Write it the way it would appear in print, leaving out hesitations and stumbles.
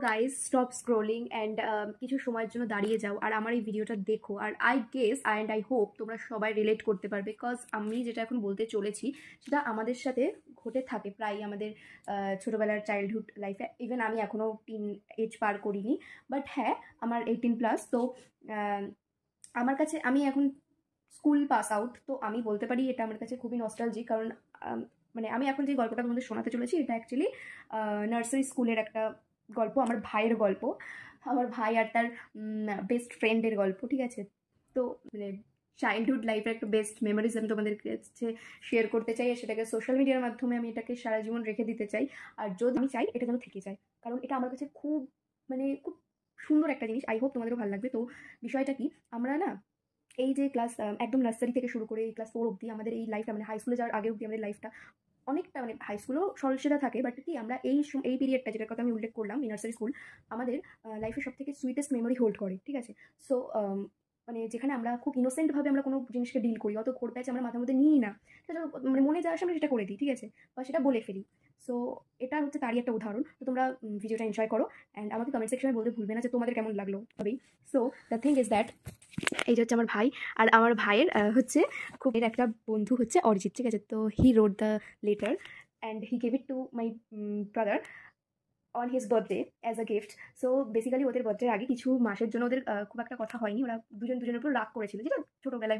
Guys stop scrolling and কিছু সময়ের জন্য দাঁড়িয়ে যাও আর আমার এই ভিডিওটা দেখো। আর I guess and I hope তোমরা সবাই রিলেট করতে পারবে, বিকজ আমি যেটা এখন বলতে চলেছি সেটা আমাদের সাথে ঘটে থাকে প্রায় আমাদের ছোটোবেলার চাইল্ডহুড লাইফে। ইভেন আমি এখনও টিন এজ পার করিনি, বাট হ্যাঁ আমার 18+। তো আমার কাছে আমি এখন স্কুল পাস আউট, তো আমি বলতে পারি এটা আমার কাছে খুবই নস্টালজিক। কারণ মানে আমি এখন যে গল্পটা তোমাদের শোনাতে চলেছি এটা অ্যাকচুয়ালি নার্সারি স্কুলের একটা গল্প, আমার ভাইয়ের গল্প, আমার ভাই আর তার বেস্ট ফ্রেন্ডের গল্প। ঠিক আছে, তো মানে চাইল্ডহুড লাইফের একটা বেস্ট মেমোরিজ আমি তোমাদের কাছে শেয়ার করতে চাই, আর সেটাকে সোশ্যাল মিডিয়ার মাধ্যমে আমি এটাকে সারা জীবন রেখে দিতে চাই। আর যদি আমি চাই এটা যেন থেকে যায়, কারণ এটা আমার কাছে খুব মানে খুব সুন্দর একটা জিনিস। আই হোপ তোমাদেরও ভালো লাগবে। তো বিষয়টা কি, আমরা না এই যে ক্লাস একদম নার্সারি থেকে শুরু করে এই ক্লাস 4 অবধি আমাদের এই লাইফটা, মানে হাই স্কুলে যাওয়ার আগে অবধি আমাদের লাইফটা অনেকটা, মানে হাই স্কুলেও সরলসেরা থাকে, বাট কি আমরা এই পিরিয়ডটা যেটার কথা আমি উল্লেখ করলাম, এই নার্সারি স্কুল আমাদের লাইফের সব থেকে সুইটেস্ট মেমোরি হোল্ড করে। ঠিক আছে, সো মানে যেখানে আমরা খুব ইনোসেন্টভাবে আমরা কোনো জিনিসকে ডিল করি, অত ঘোর প্যাচ আমরা মাথার মধ্যে নিই না, সেটা মানে মনে যাওয়ার সময় সেটা করে দিই। ঠিক আছে, বা সেটা বলে ফেলি। সো এটা হচ্ছে তারই একটা উদাহরণ। তো তোমরা ভিডিওটা এনজয় করো অ্যান্ড আমাকে কমেন্ট সেকশনে বলতে ভুলবে না যে তোমাদের কেমন লাগলো হবেই। So the thing is that এই যে হচ্ছে আমার ভাই, আর আমার ভাইয়ের হচ্ছে খুব এর একটা বন্ধু হচ্ছে অরিজিৎ। ঠিক আছে, তো he wrote the letter and he gave it to my brother on his birthday as a gift. So basically ওদের বার্থডের আগে কিছু মাসের জন্য ওদের খুব একটা কথা হয়নি, ওরা দুজনের উপর রাগ করেছিল, যেটা ছোটোবেলায়